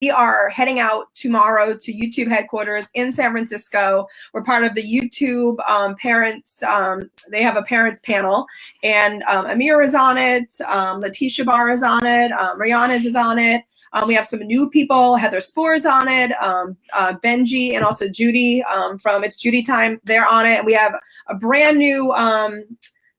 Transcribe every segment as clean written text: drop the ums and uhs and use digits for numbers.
We are heading out tomorrow to YouTube headquarters in San Francisco. We're part of the YouTube parents. They have a parents panel, and Amir is on it. Letitia Barr is on it. Rihanna is on it. We have some new people. Heather Spore's on it. Benji and also Judy from It's Judy Time. They're on it. And we have a brand new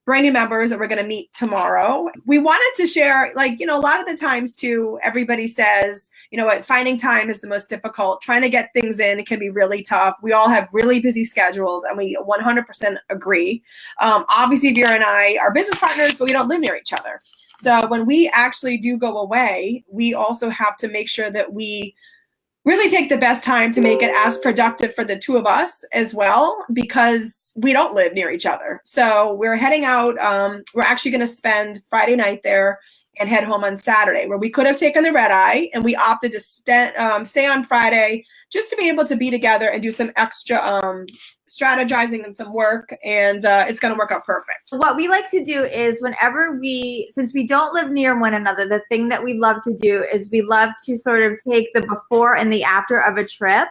members that we're going to meet tomorrow. We wanted to share, like, a lot of the times too, everybody says, what, finding time is the most difficult. Trying to get things in, it can be really tough. We all have really busy schedules, and we 100% agree. Obviously, Vera and I are business partners, but we don't live near each other. So when we actually do go away, we also have to make sure that we really take the best time to make it as productive for the two of us as well, because we don't live near each other. So we're heading out. We're actually going to spend Friday night there and head home on Saturday, where we could have taken the red eye, and we opted to stay on Friday just to be able to be together and do some extra strategizing and some work, and it's going to work out perfect. What we like to do is since we don't live near one another, the thing that we love to do is we love to sort of take the before and the after of a trip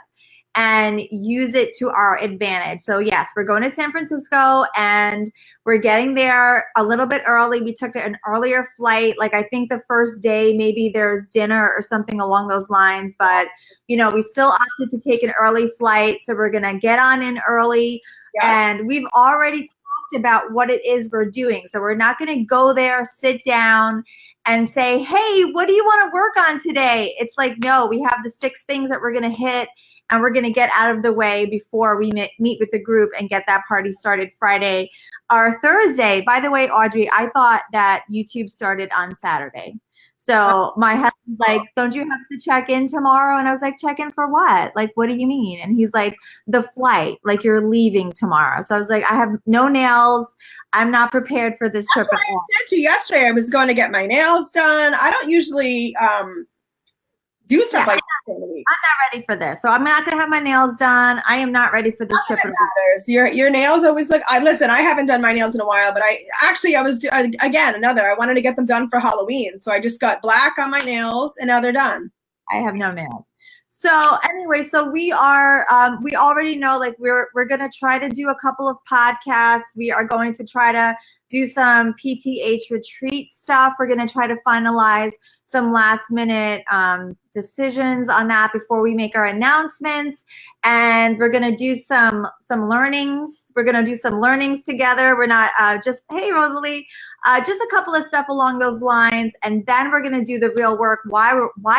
and use it to our advantage. So yes, we're going to San Francisco, and we're getting there a little bit early. We took an earlier flight. Like, I think the first day, maybe there's dinner or something along those lines, but we still opted to take an early flight. So we're going to get on in early. Yeah. And we've already talked about what it is we're doing. So we're not going to go there, sit down and say, hey, what do you want to work on today? It's like, no, we have the 6 things that we're going to hit, and we're going to get out of the way before we meet with the group and get that party started Friday or Thursday. By the way, Audrey, I thought that YouTube started on Saturday. So my husband's like, don't you have to check in tomorrow? And I was like, check in for what? Like, what do you mean? And he's like, the flight, like you're leaving tomorrow. So I was like, I have no nails. I'm not prepared for this trip at all. I said to you yesterday, I was going to get my nails done. I don't usually do stuff like that in the week. I'm not ready for this. So I'm not going to have my nails done. I am not ready for this trip. Matters. Your nails always look, listen, I haven't done my nails in a while, but I wanted to get them done for Halloween. So I just got black on my nails, and now they're done. I have no nails. So anyway, so we are, we already know, like, we're going to try to do a couple of podcasts. We are going to try to do some PTH retreat stuff. We're going to try to finalize some last minute decisions on that before we make our announcements. And we're going to do some learnings. We're going to do some learnings together. We're not just, hey, Rosalie, just a couple of stuff along those lines. And then we're going to do the real work, why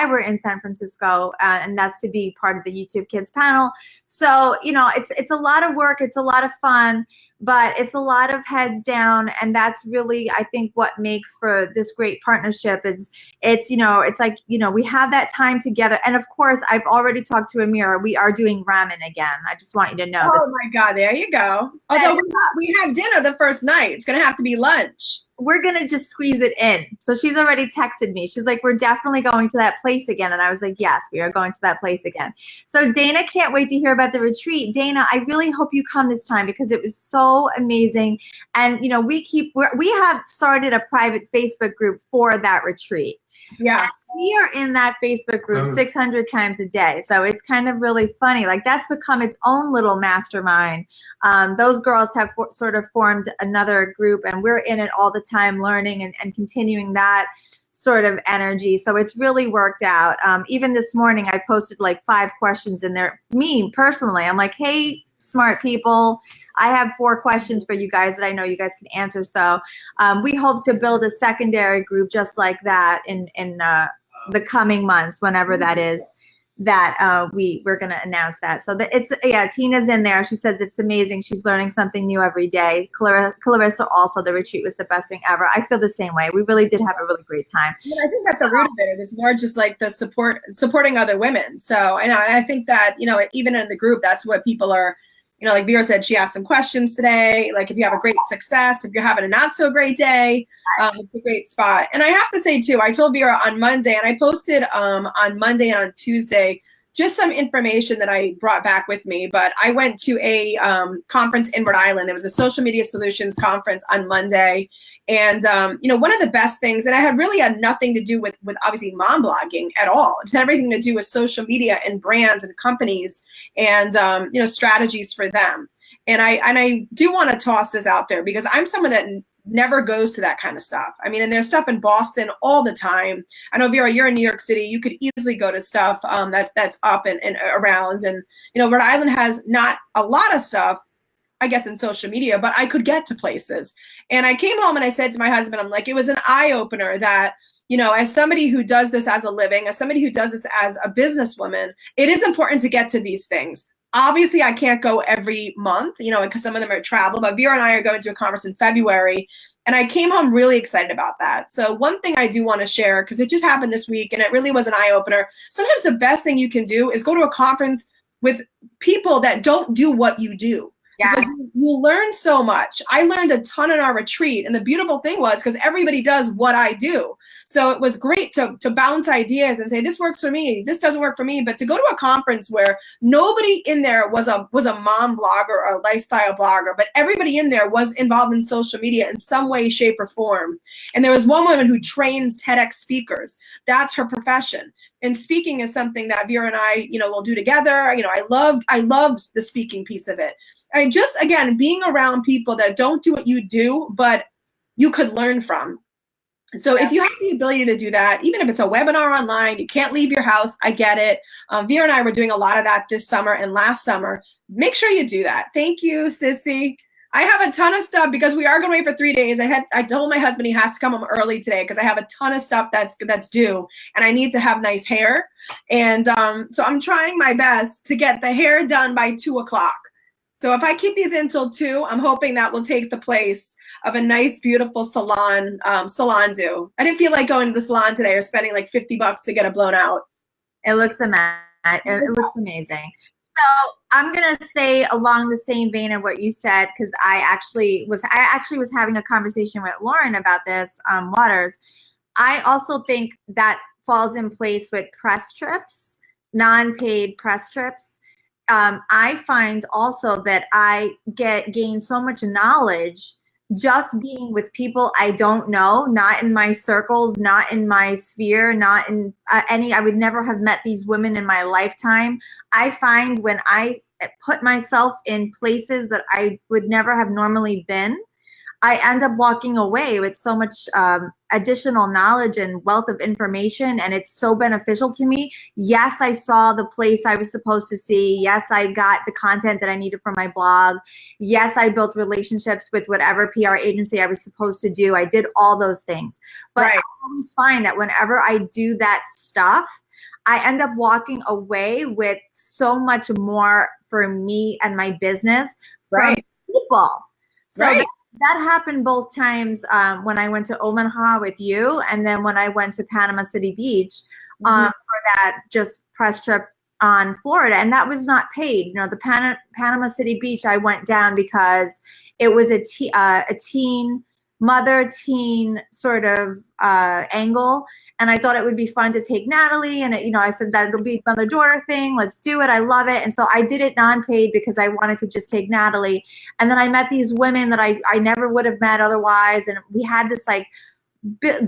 we're in San Francisco, and that's to be part of the YouTube Kids panel. So, it's a lot of work. It's a lot of fun, but it's a lot of heads down. And that's really, I think, what makes for this great partnership. It's like, we have that time together. And of course, I've already talked to Amira. We are doing ramen again. I just want you to know. Oh my God, there you go. Although we had dinner the first night. It's going to have to be lunch. We're going to just squeeze it in. So she's already texted me. She's like, we're definitely going to that place again. And I was like, yes, we are going to that place again. So Dana can't wait to hear about the retreat. Dana, I really hope you come this time, because it was so amazing. And, we have started a private Facebook group for that retreat. Yeah. And we are in that Facebook group 600 times a day. So it's kind of really funny. Like, that's become its own little mastermind. Those girls have sort of formed another group, and we're in it all the time, learning and continuing that sort of energy. So it's really worked out. Even this morning, I posted like 5 questions in there. Me personally, I'm like, hey, smart people, I have 4 questions for you guys that I know you guys can answer. So we hope to build a secondary group just like that in the coming months, whenever that is, that we're going to announce that. So Tina's in there. She says it's amazing. She's learning something new every day. Clarissa also, the retreat was the best thing ever. I feel the same way. We really did have a really great time. I think that the root of it is more just like the supporting other women. So, and I think that, even in the group, that's what people are, like Vera said, she asked some questions today. Like, if you have a great success, if you're having a not so great day, it's a great spot. And I have to say too, I told Vera on Monday, and I posted on Monday and on Tuesday, just some information that I brought back with me. But I went to a conference in Rhode Island. It was a social media solutions conference on Monday. And, one of the best things, and I had really had nothing to do with obviously mom blogging at all. It had everything to do with social media and brands and companies and, strategies for them. And I do want to toss this out there because I'm someone that never goes to that kind of stuff. I mean, and there's stuff in Boston all the time. I know, Vera, you're in New York City. You could easily go to stuff that's up and around. And, Rhode Island has not a lot of stuff, I guess, in social media, but I could get to places. And I came home and I said to my husband, I'm like, it was an eye opener that, as somebody who does this as a living, as somebody who does this as a businesswoman, it is important to get to these things. Obviously, I can't go every month, because some of them are travel, but Vera and I are going to a conference in February, and I came home really excited about that. So one thing I do want to share, because it just happened this week, and it really was an eye-opener, sometimes the best thing you can do is go to a conference with people that don't do what you do. Yeah. Because you learn so much. I learned a ton in our retreat. And the beautiful thing was, because everybody does what I do. So it was great to bounce ideas and say, this works for me, this doesn't work for me. But to go to a conference where nobody in there was a mom blogger or a lifestyle blogger, but everybody in there was involved in social media in some way, shape, or form. And there was one woman who trains TEDx speakers. That's her profession. And speaking is something that Vera and I, will do together. I loved the speaking piece of it. And just, again, being around people that don't do what you do, but you could learn from. So if you have the ability to do that, even if it's a webinar online, you can't leave your house, I get it. Vera and I were doing a lot of that this summer and last summer. Make sure you do that. Thank you, Sissy. I have a ton of stuff because we are going away for 3 days. I told my husband he has to come home early today because I have a ton of stuff that's due, and I need to have nice hair. And so I'm trying my best to get the hair done by 2 o'clock. So if I keep these until 2, I'm hoping that will take the place of a nice, beautiful salon do. I didn't feel like going to the salon today or spending like $50 to get it blown out. It looks amazing. It looks amazing. So I'm gonna say along the same vein of what you said, because I actually was having a conversation with Lauren about this, Waters. I also think that falls in place with press trips, non-paid press trips. I find also that I gain so much knowledge just being with people I don't know, not in my circles, not in my sphere, not in I would never have met these women in my lifetime. I find when I put myself in places that I would never have normally been, I end up walking away with so much additional knowledge and wealth of information, and it's so beneficial to me. Yes, I saw the place I was supposed to see. Yes, I got the content that I needed for my blog. Yes, I built relationships with whatever PR agency I was supposed to do. I did all those things. But I always find that whenever I do that stuff, I end up walking away with so much more for me and my business from people. So that happened both times when I went to Omaha with you, and then when I went to Panama City Beach for that just press trip on Florida, and that was not paid. The Panama City Beach, I went down because it was a teen mother-teen sort of angle, and I thought it would be fun to take Natalie, and I said that'll be mother-daughter thing, let's do it, I love it. And so I did it non-paid because I wanted to just take Natalie. And then I met these women that I never would have met otherwise, and we had this like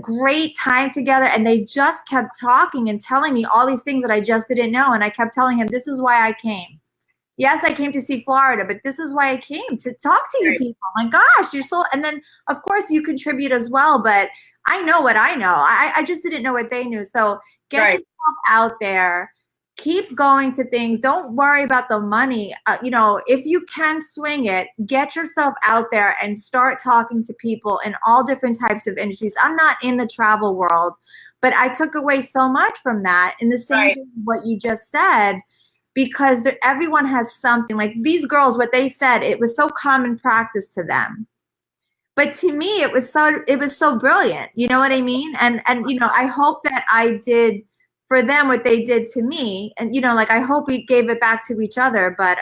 great time together, and they just kept talking and telling me all these things that I just didn't know. And I kept telling him, this is why I came. Yes, I came to see Florida, but this is why I came, to talk to you people. My gosh, you're so, and then of course you contribute as well, but I know what I know. I just didn't know what they knew. So get yourself out there, keep going to things. Don't worry about the money. If you can swing it, get yourself out there and start talking to people in all different types of industries. I'm not in the travel world, but I took away so much from that in the same thing what you just said. Because everyone has something. Like these girls, what they said, it was so common practice to them. But to me, it was so brilliant. You know what I mean? And I hope that I did for them what they did to me. And I hope we gave it back to each other. But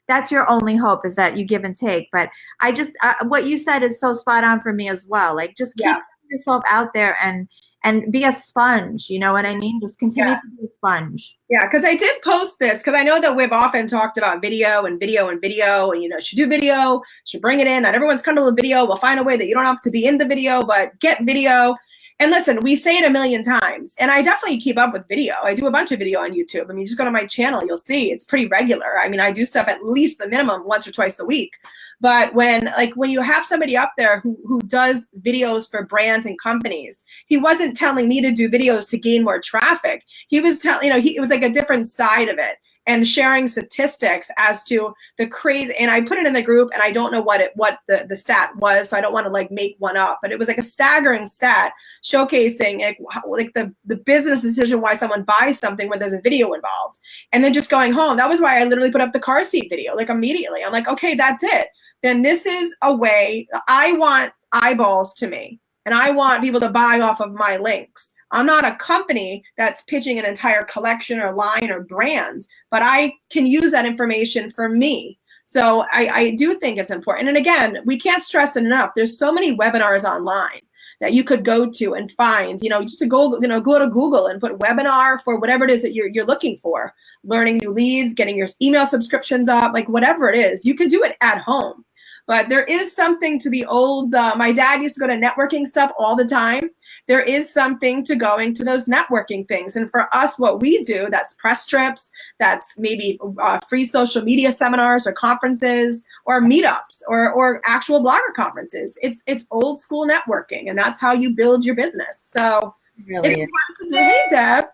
that's your only hope, is that you give and take. But I just what you said is so spot on for me as well. Like just keep yourself out there and and be a sponge. You know what I mean? Just continue to be a sponge. Yeah, because I did post this because I know that we've often talked about video and video and video, and should do video, should bring it in. Not everyone's comfortable with video. We'll find a way that you don't have to be in the video, but get video. And listen, we say it a million times, and I definitely keep up with video. I do a bunch of video on YouTube. I mean, just go to my channel, you'll see it's pretty regular. I mean, I do stuff at least the minimum once or twice a week. But when you have somebody up there who does videos for brands and companies, he wasn't telling me to do videos to gain more traffic. He was telling, it was like a different side of it, and sharing statistics as to the crazy. And I put it in the group, and I don't know what the stat was, so I don't want to like make one up, but it was like a staggering stat showcasing like the business decision why someone buys something when there's a video involved, and then just going home. That was why I literally put up the car seat video like immediately. I'm like, okay, that's it. Then this is a way. I want eyeballs to me, and I want people to buy off of my links. I'm not a company that's pitching an entire collection or line or brand, but I can use that information for me. So I do think it's important. And again, we can't stress it enough. There's so many webinars online that you could go to and find, just to go to Google and put webinar for whatever it is that you're looking for, learning new leads, getting your email subscriptions up, like whatever it is, you can do it at home. But there is something to the old, my dad used to go to networking stuff all the time. There is something to going to those networking things. And for us, what we do, that's press trips, that's maybe free social media seminars or conferences or meetups or actual blogger conferences. It's old school networking, and that's how you build your business. So Really it's fun to do. Hey, Deb.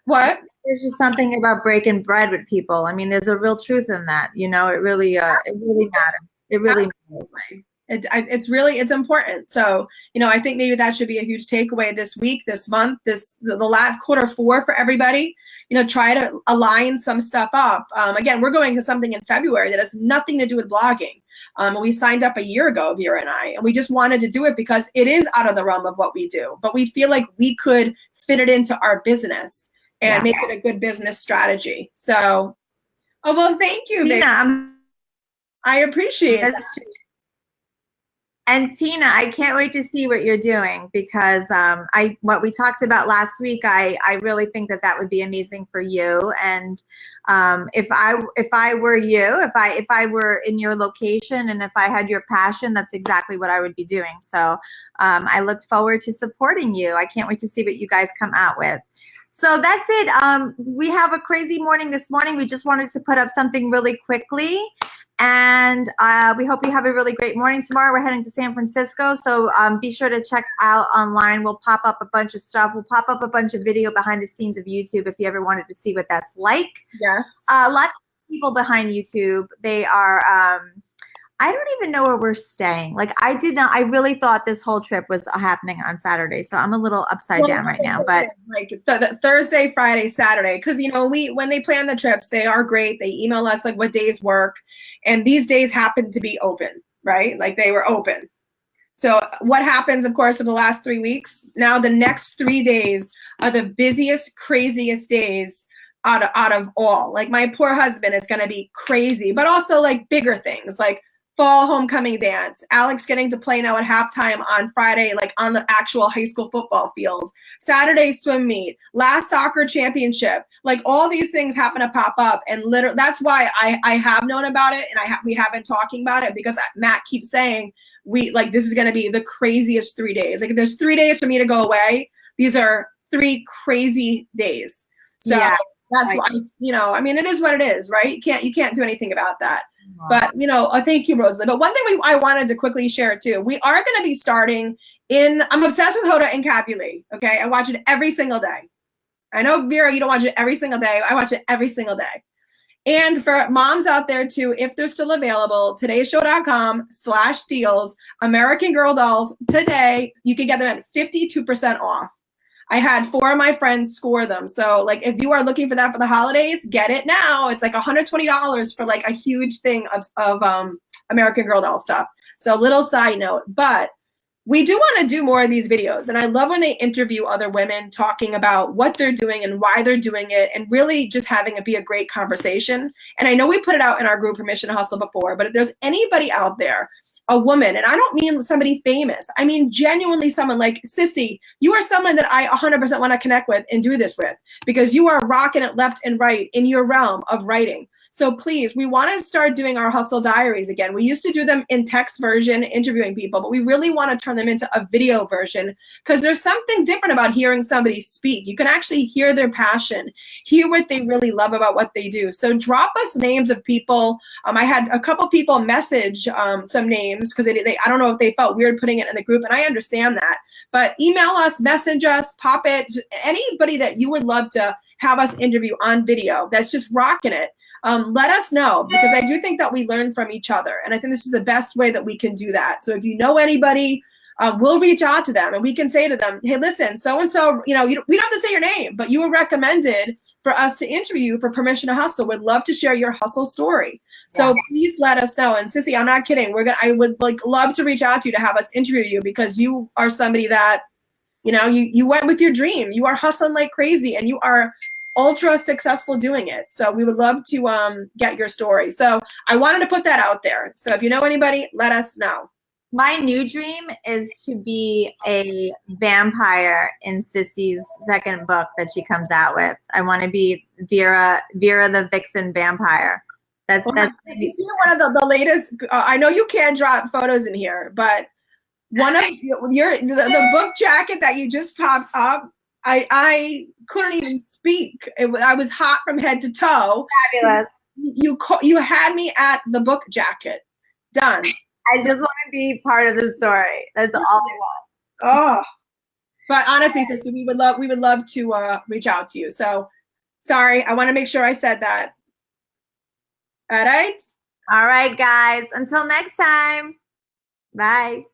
What? There's just something about breaking bread with people. I mean, there's a real truth in that. It really matters. It really matters. It's important. So, I think maybe that should be a huge takeaway this week, this month, the last Q4 for everybody. Try to align some stuff up. Again, we're going to something in February that has nothing to do with blogging. We signed up a year ago, Vera and I, and we just wanted to do it because it is out of the realm of what we do, but we feel like we could fit it into our business and make it a good business strategy. So, well, thank you, Tina. I appreciate it. And Tina, I can't wait to see what you're doing, because what we talked about last week, I really think that would be amazing for you. And if I were you, if I were in your location and if I had your passion, that's exactly what I would be doing. So I look forward to supporting you. I can't wait to see what you guys come out with. So that's it. We have a crazy morning this morning. We just wanted to put up something really quickly. And we hope you have a really great morning. Tomorrow we're heading to San Francisco, so be sure to check out online. We'll pop up a bunch of stuff. We'll pop up a bunch of video behind the scenes of YouTube if you ever wanted to see what that's like. Yes. Lots of people behind YouTube. They are, I don't even know where we're staying. Like, I really thought this whole trip was happening on Saturday, so I'm a little upside down right now. But like Thursday, Friday, Saturday, because when they plan the trips, they are great. They email us like what days work, and these days happen to be open, right? Like they were open. So what happens, of course, in the last 3 weeks? Now the next 3 days are the busiest, craziest days out of all. Like my poor husband is going to be crazy, but also like bigger things like fall homecoming dance, Alex getting to play now at halftime on Friday, like on the actual high school football field, Saturday swim meet, last soccer championship, like all these things happen to pop up. And literally, that's why I have known about it, and we have been talking about it, because Matt keeps saying this is going to be the craziest 3 days. Like if there's 3 days for me to go away, these are 3 crazy days. So yeah, that's why, I mean, it is what it is, right? You can't do anything about that. But, thank you, Rosalie. But one thing I wanted to quickly share too, we are going to be starting I'm obsessed with Hoda and Kathy Lee. Okay. I watch it every single day. I know, Vera, you don't watch it every single day. I watch it every single day. And for moms out there too, if they're still available, todayshow.com/deals, American Girl dolls today, you can get them at 52% off. I had 4 of my friends score them. So like if you are looking for that for the holidays, get it now. It's like $120 for like a huge thing of American Girl doll stuff. So little side note, but we do want to do more of these videos. And I love when they interview other women talking about what they're doing and why they're doing it, and really just having it be a great conversation. And I know we put it out in our group Permission to Hustle before, but if there's anybody out there a woman, and I don't mean somebody famous, I mean genuinely someone like Sissy, you are someone that I 100% want to connect with and do this with, because you are rocking it left and right in your realm of writing. So please, we want to start doing our hustle diaries again. We used to do them in text version, interviewing people, but we really want to turn them into a video version, because there's something different about hearing somebody speak. You can actually hear their passion, hear what they really love about what they do. So drop us names of people. I had a couple people message some names because I don't know if they felt weird putting it in the group, and I understand that. But email us, message us, pop it, anybody that you would love to have us interview on video that's just rocking it. Let us know, because I do think that we learn from each other, and I think this is the best way that we can do that. So if you know anybody, we'll reach out to them and we can say to them, hey, listen, so-and-so, we don't have to say your name, but you were recommended for us to interview you for Permission to Hustle. We'd love to share your hustle story. So please let us know. And Sissy, I'm not kidding. I would love to reach out to you to have us interview you, because you are somebody that, you went with your dream. You are hustling like crazy, and you are ultra successful doing it. So we would love to get your story. So I wanted to put that out there. So if you know anybody, let us know. My new dream is to be a vampire in Sissy's second book that she comes out with. I want to be Vera the Vixen vampire. That's you see one of the latest. I know you can't drop photos in here, but one of the book jacket that you just popped up, I couldn't even speak. I was hot from head to toe. Fabulous. You had me at the book jacket. Done. I just want to be part of the story. That's all I want. Oh, but honestly, sister, we would love to reach out to you. So sorry, I want to make sure I said that. All right. All right, guys. Until next time. Bye.